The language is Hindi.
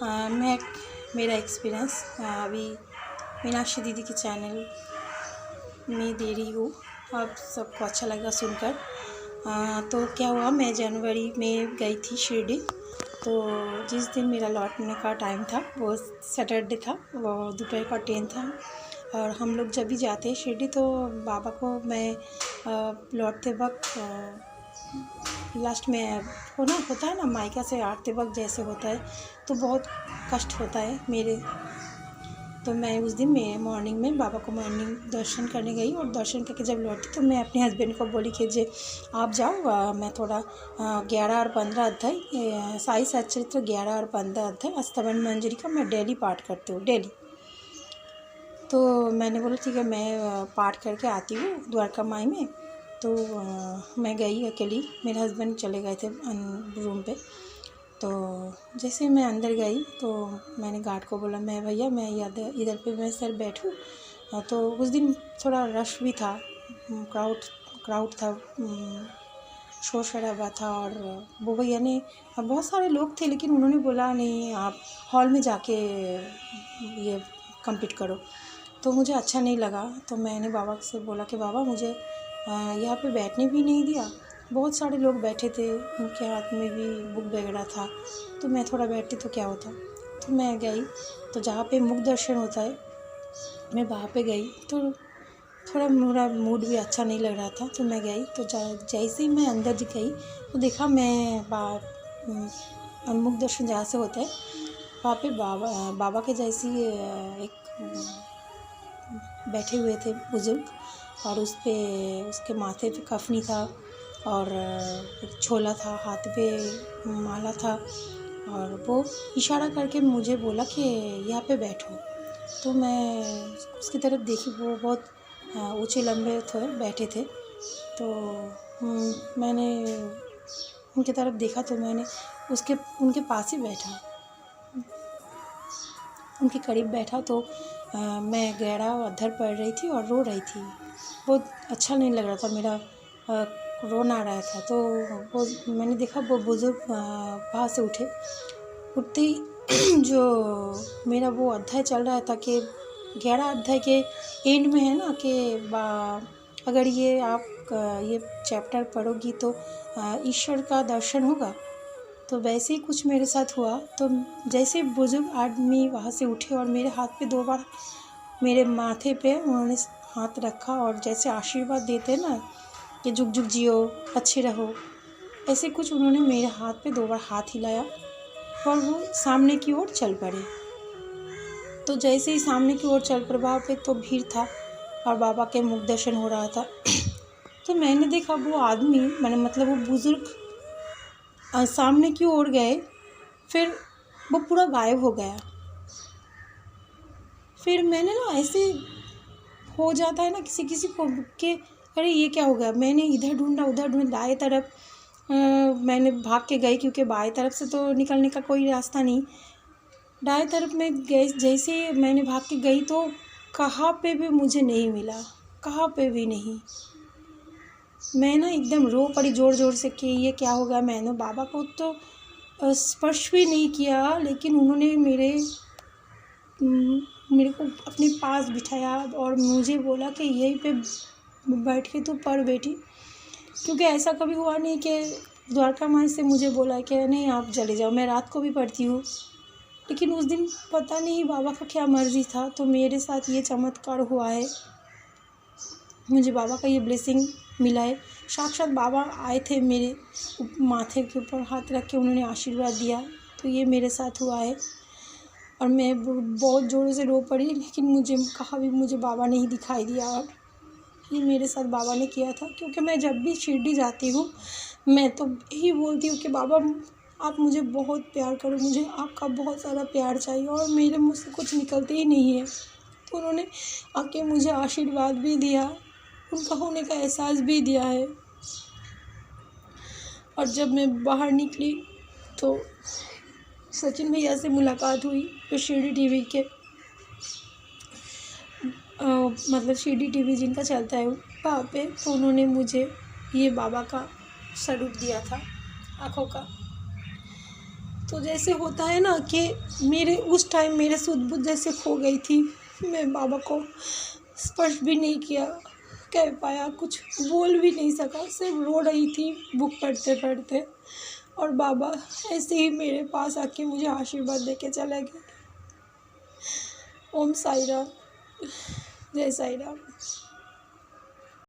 मैं मेरा एक्सपीरियंस अभी मीनाक्षी दीदी के चैनल में दे रही हूँ। आप सबको अच्छा लगा सुनकर। तो क्या हुआ, मैं जनवरी में गई थी शिरडी। तो जिस दिन मेरा लौटने का टाइम था वो सैटरडे था, वो दोपहर का ट्रेन था। और हम लोग जब भी जाते हैं शिरडी तो बाबा को मैं लौटते वक्त लास्ट में होता है ना, मायका से आते वक्त जैसे होता है तो बहुत कष्ट होता है मेरे। तो मैं उस दिन मैं मॉर्निंग में बाबा को मॉर्निंग दर्शन करने गई, और दर्शन करके जब लौटी तो मैं अपने हस्बैंड को बोली कि जे आप जाओ, मैं थोड़ा 11 और 15 अध्याय साई सच्चरित्र 11 और 15 अध्याय अस्तवन मंजरी का मैं डेली पाठ करती हूँ डेली। तो मैंने बोला ठीक है, मैं पाठ करके आती हूँ द्वारका माई में। तो मैं गई अकेली, मेरे हस्बैंड चले गए थे रूम पे। तो जैसे मैं अंदर गई तो मैंने गार्ड को बोला, मैं भैया मैं इधर पे मैं सर बैठूँ। तो उस दिन थोड़ा रश भी था, क्राउड था, शोर शराबा था। और वो भैया ने, बहुत सारे लोग थे लेकिन उन्होंने बोला नहीं, आप हॉल में जाके ये कंप्लीट करो। तो मुझे अच्छा नहीं लगा। तो मैंने बाबा से बोला कि बाबा मुझे यहाँ पे बैठने भी नहीं दिया। बहुत सारे लोग बैठे थे, उनके हाथ में भी बुक वगैरह था, तो मैं थोड़ा बैठती तो क्या होता। तो मैं गई, तो जहाँ पे मुख दर्शन होता है मैं वहाँ पे गई। तो थोड़ा मेरा मूड भी अच्छा नहीं लग रहा था। तो मैं गई, तो जैसे ही मैं अंदर गई तो देखा मैं मुख दर्शन जहाँ से होता है वहाँ पे बाबा के जैसी एक बैठे हुए थे बुजुर्ग, और उसके माथे पे कफनी था और एक छोला था, हाथ पे माला था। और वो इशारा करके मुझे बोला कि यहाँ पे बैठो। तो मैं उसकी तरफ देखी, वो बहुत ऊंचे लंबे थे, बैठे थे। तो मैंने उनकी तरफ देखा, तो मैंने उनके पास ही बैठा, उनके करीब बैठा। तो मैं गहरा अधर पड़ रही थी और रो रही थी। बहुत अच्छा नहीं लग रहा था, मेरा रोना आ रहा था। तो वो मैंने देखा, वो बुज़ुर्ग वहाँ से उठते ही जो मेरा वो अध्याय चल रहा था कि 11 अध्याय के एंड में है ना कि अगर ये आप ये चैप्टर पढ़ोगी तो ईश्वर का दर्शन होगा। तो वैसे ही कुछ मेरे साथ हुआ। तो जैसे बुजुर्ग आदमी वहाँ से उठे और मेरे हाथ पे 2 बार मेरे माथे पे उन्होंने हाथ रखा, और जैसे आशीर्वाद देते ना कि जुग जुग जियो, अच्छे रहो, ऐसे कुछ उन्होंने मेरे हाथ पे 2 बार हाथ हिलाया और वो सामने की ओर चल पड़े। तो जैसे ही सामने की ओर चल पड़े, वहाँ पे तो भीड़ था और बाबा के मुख दर्शन हो रहा था। तो मैंने देखा वो आदमी, मैंने मतलब वो बुजुर्ग सामने की ओर गए, फिर वो पूरा गायब हो गया। फिर मैंने ना ऐसे हो जाता है ना किसी को कि अरे ये क्या हो गया। मैंने इधर ढूंढा उधर ढूंढा, दाएं तरफ मैंने भाग के गई, क्योंकि बाएं तरफ से तो निकलने का कोई रास्ता नहीं। दाएं तरफ में गई, जैसे मैंने भाग के गई तो कहाँ पे भी मुझे नहीं मिला, कहाँ पे भी नहीं। मैं ना एकदम रो पड़ी ज़ोर ज़ोर से कि ये क्या हो गया। मैंने बाबा को तो स्पर्श भी नहीं किया, लेकिन उन्होंने मेरे को अपने पास बिठाया और मुझे बोला कि यहीं पे बैठ के तू पढ़ बेटी। क्योंकि ऐसा कभी हुआ नहीं कि द्वारका माई से मुझे बोला कि नहीं आप चले जाओ, मैं रात को भी पढ़ती हूँ। लेकिन उस दिन पता नहीं बाबा का क्या मर्ज़ी था, तो मेरे साथ ये चमत्कार हुआ है। मुझे बाबा का ये ब्लेसिंग मिला है। साक्षात बाबा आए थे मेरे माथे के ऊपर हाथ रख के, उन्होंने आशीर्वाद दिया। तो ये मेरे साथ हुआ है और मैं बहुत ज़ोरों से रो पड़ी, लेकिन मुझे कहाँ भी मुझे बाबा नहीं दिखाई दिया। और ये मेरे साथ बाबा ने किया था। क्योंकि मैं जब भी शिरडी जाती हूँ मैं तो यही बोलती हूँ कि बाबा आप मुझे बहुत प्यार करो, मुझे आपका बहुत सारा प्यार चाहिए, और मेरे मुँह से कुछ निकलते ही नहीं है। तो उन्होंने आके मुझे आशीर्वाद भी दिया, उनका होने का एहसास भी दिया है। और जब मैं बाहर निकली तो सचिन भैया से मुलाकात हुई, जो शिरडी टीवी के मतलब शिरडी टीवी जिनका चलता है वहाँ पे। तो उन्होंने मुझे ये बाबा का स्वरूप दिया था आँखों का। तो जैसे होता है ना कि मेरे उस टाइम मेरे सुध बुध जैसे खो गई थी। मैं बाबा को स्पर्श भी नहीं किया, कह पाया, कुछ बोल भी नहीं सका, सिर्फ रो रही थी बुक पढ़ते पढ़ते। और बाबा ऐसे ही मेरे पास आके मुझे आशीर्वाद देके चले गए। ओम साई राम, जय साई राम।